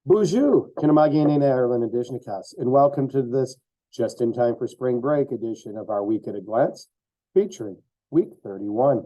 Bonjour, Kinamagi and Ireland Edishnikas, and welcome to this just in time for spring break edition of our Week at a Glance, featuring week 31.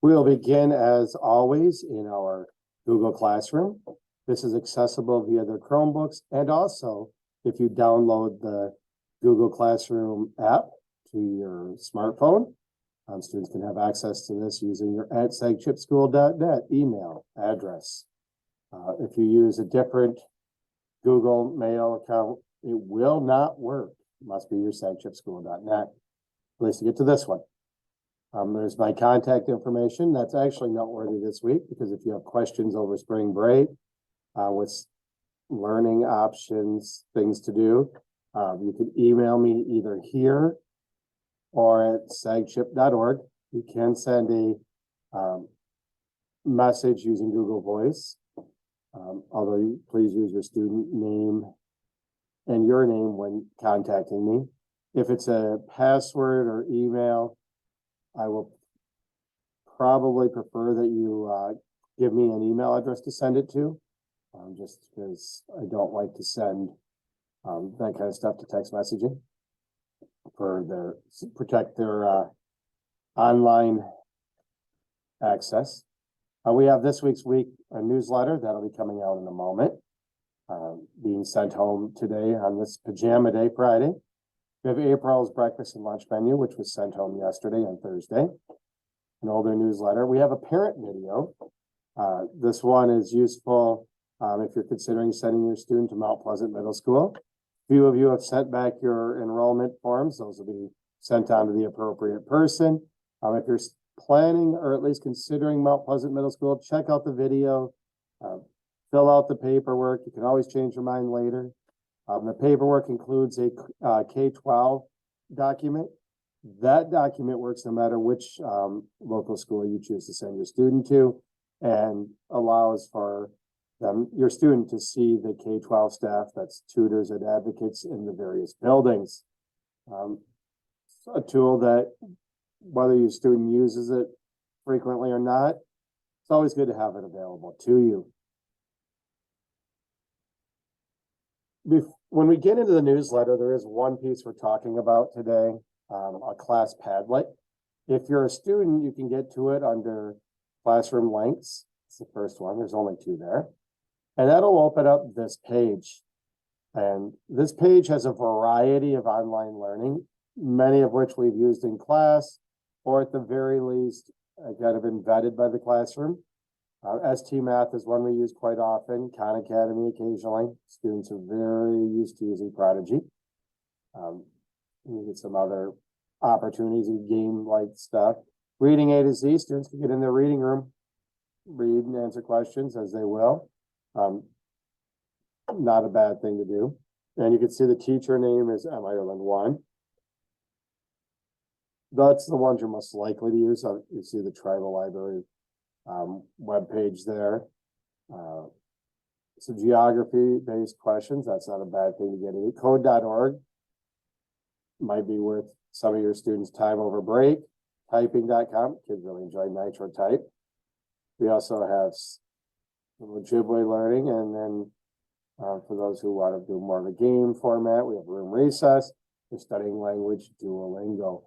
We'll begin as always in our Google Classroom. This is accessible via the Chromebooks, and also if you download the Google Classroom app to your smartphone, students can have access to this using your @sagchipschool.net email address. If you use a different Google Mail account, it will not work. It must be your sagchipschool.net. Place to get to this one. There's my contact information. That's actually noteworthy this week because if you have questions over spring break with learning options, things to do, you can email me either here or at sagchip.org. You can send a message using Google Voice. Although please use your student name and your name when contacting me. If it's a password or email, I will probably prefer that you give me an email address to send it to, just because I don't like to send that kind of stuff to text messaging protect their online access. We have this week's a newsletter that'll be coming out in a moment, being sent home today on this Pajama Day Friday. We have April's breakfast and lunch menu, which was sent home yesterday on Thursday. An older newsletter. We have a parent video. This one is useful if you're considering sending your student to Mount Pleasant Middle School. A few of you have sent back your enrollment forms. Those will be sent on to the appropriate person. If you're planning or at least considering Mount Pleasant Middle School, check out the video, fill out the paperwork. You can always change your mind later. The paperwork includes a K-12 document. That document works no matter which local school you choose to send your student to and allows for your student to see the K-12 staff, that's tutors and advocates in the various buildings. A tool that whether your student uses it frequently or not, it's always good to have it available to you. When we get into the newsletter, there is one piece we're talking about today, a class Padlet. If you're a student, you can get to it under classroom links. It's the first one. There's only 2 there. And that'll open up this page. And this page has a variety of online learning, many of which we've used in class, or at the very least, kind of embedded by the classroom. ST Math is one we use quite often, Khan Academy occasionally. Students are very used to using Prodigy. You get some other opportunities in game-like stuff. Reading A to Z, students can get in their reading room, read and answer questions as they will. Not a bad thing to do. And you can see the teacher name is M. Ireland 1. That's the ones you're most likely to use. You see the tribal library web page there. So geography-based questions, that's not a bad thing to get into. Code.org might be worth some of your students' time over break. Typing.com, kids really enjoy Nitro Type. We also have Ojibwe Learning, and then for those who want to do more of a game format, we have Room Recess. We're studying language, Duolingo.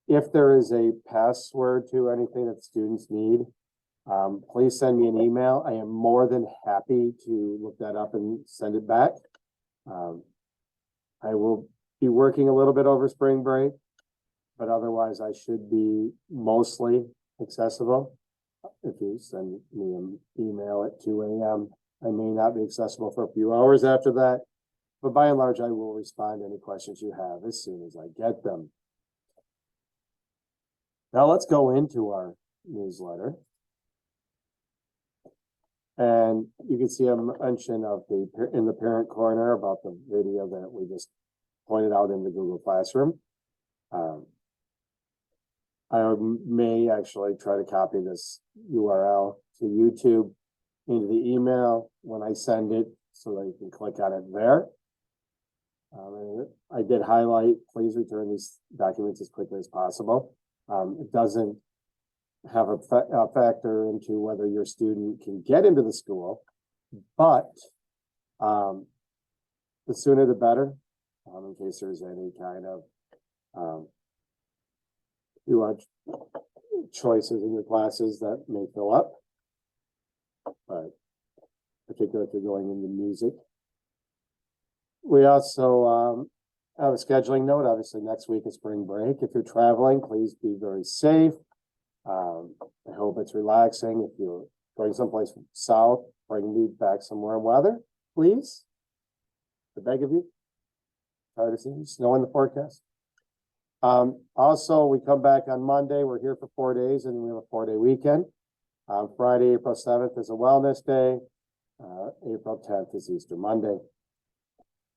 If there is a password to anything that students need, please send me an email. I am more than happy to look that up and send it back. I will be working a little bit over spring break, but otherwise I should be mostly accessible. If you send me an email at 2 a.m., I may not be accessible for a few hours after that, but by and large, I will respond to any questions you have as soon as I get them. Now let's go into our newsletter. And you can see a mention of in the parent corner about the video that we just pointed out in the Google Classroom. I may actually try to copy this URL to YouTube into the email when I send it so that you can click on it there. I did highlight, please return these documents as quickly as possible. It doesn't have a factor into whether your student can get into the school. but the sooner the better, in case there's any kind of you want choices in your classes that may fill up, but particularly if you're going into music. We also have a scheduling note. Obviously, next week is spring break. If you're traveling, please be very safe. I hope it's relaxing. If you're going someplace south, bring me back some warm weather, please. I beg of you. Tired of seeing snow in the forecast. Also, we come back on Monday. We're here for 4 days, and we have a 4-day weekend. Friday, April 7th is a wellness day. April 10th is Easter Monday.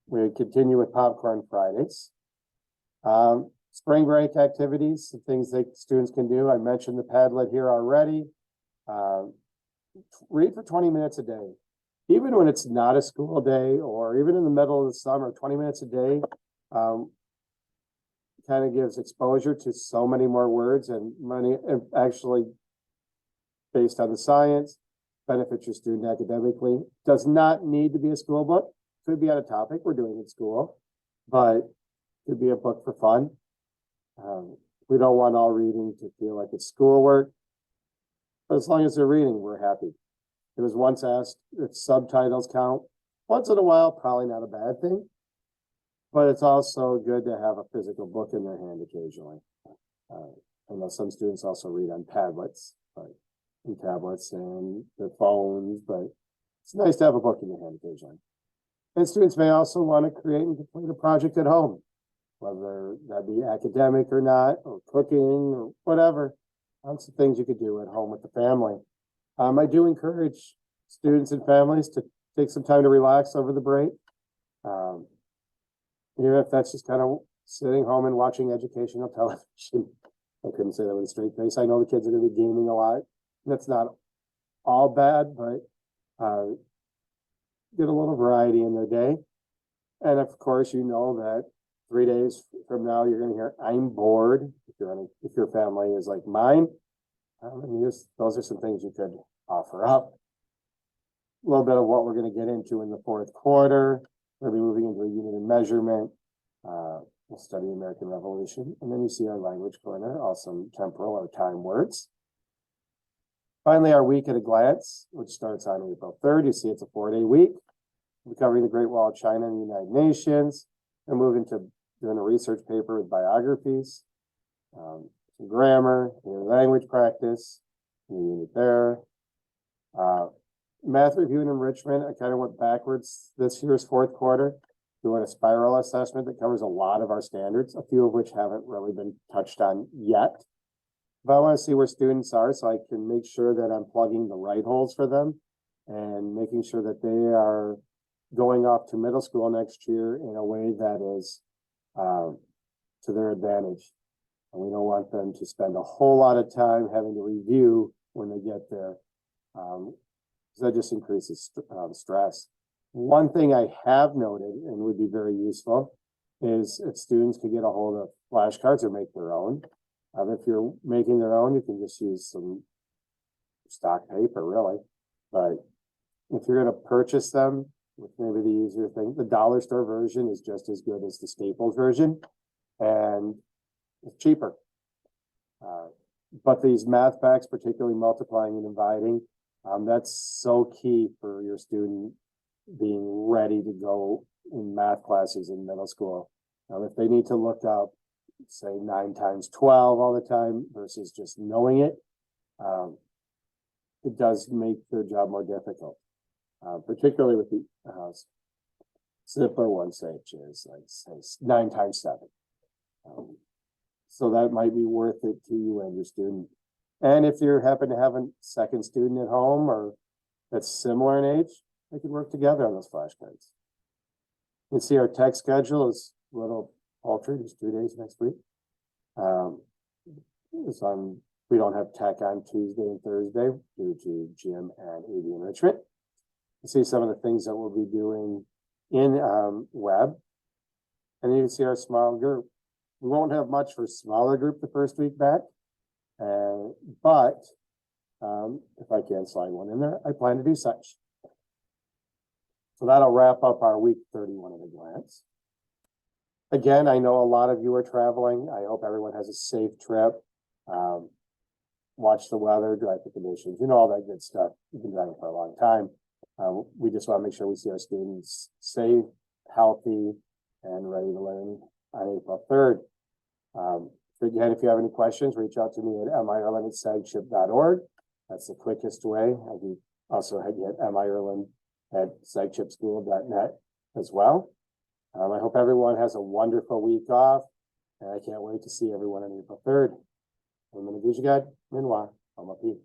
We continue with Popcorn Fridays. Spring break activities, the things that students can do. I mentioned the Padlet here already. Read for 20 minutes a day. Even when it's not a school day or even in the middle of the summer, 20 minutes a day kind of gives exposure to so many more words and money, and actually based on the science, benefits your student academically. Does not need to be a school book. Could be on a topic we're doing in school, but could be a book for fun. We don't want all reading to feel like it's schoolwork, but as long as they're reading, we're happy. It was once asked if subtitles count. Once in a while, probably not a bad thing, but it's also good to have a physical book in their hand occasionally. I know some students also read on Padlets, and tablets and their phones, but it's nice to have a book in your hand occasionally. And students may also want to create and complete a project at home, whether that be academic or not, or cooking or whatever. Lots of things you could do at home with the family. I do encourage students and families to take some time to relax over the break. Even if that's just kind of sitting home and watching educational television. I couldn't say that with a straight face. I know the kids are going to be gaming a lot. That's not all bad, but get a little variety in their day. And of course, you know that 3 days from now, you're going to hear, I'm bored. If your family is like mine, those are some things you could offer up. A little bit of what we're going to get into in the fourth quarter. We'll be moving into a unit of measurement. We'll study American Revolution. And then you see our language corner, awesome temporal or time words. Finally, our week at a glance, which starts on April 3rd. You see it's a 4-day week. We're covering the Great Wall of China and the United Nations. We're moving to doing a research paper with biographies, some grammar, language practice, unit there. Math review and enrichment, I kind of went backwards this year's fourth quarter, doing a spiral assessment that covers a lot of our standards, a few of which haven't really been touched on yet. But I want to see where students are so I can make sure that I'm plugging the right holes for them and making sure that they are going off to middle school next year in a way that is to their advantage. And we don't want them to spend a whole lot of time having to review when they get there. That just increases stress. One thing I have noted and would be very useful is if students could get a hold of flashcards or make their own. If you're making their own, you can just use some stock paper, really. But if you're going to purchase them, with maybe the easier thing, the dollar store version is just as good as the Staples version, and it's cheaper. But these math facts, particularly multiplying and dividing, that's so key for your student being ready to go in math classes in middle school. If they need to look up, say 9 times 12 all the time versus just knowing it, it does make their job more difficult, particularly with the simpler ones, such as like say 9 times 7. So that might be worth it to you and your student. And if you happen to have a second student at home or that's similar in age, they could work together on those flashcards. You can see our tech schedule is a little altered. It's 2 days next week. We don't have tech on Tuesday and Thursday due to gym and AV enrichment. You see some of the things that we'll be doing in web. And you can see our small group. We won't have much for smaller group the first week back. But if I can slide one in there, I plan to do such. So that'll wrap up our week 31 at a glance. Again, I know a lot of you are traveling. I hope everyone has a safe trip. Watch the weather, drive the conditions, all that good stuff. You've been driving for a long time. We just want to make sure we see our students safe, healthy, and ready to learn on April 3rd. Again, if you have any questions, reach out to me at mireland@sagchip.org. That's the quickest way. I'll be also at mireland@sagchipschool.net as well. I hope everyone has a wonderful week off, and I can't wait to see everyone on April 3rd. I'm going to Minwa, Amapi.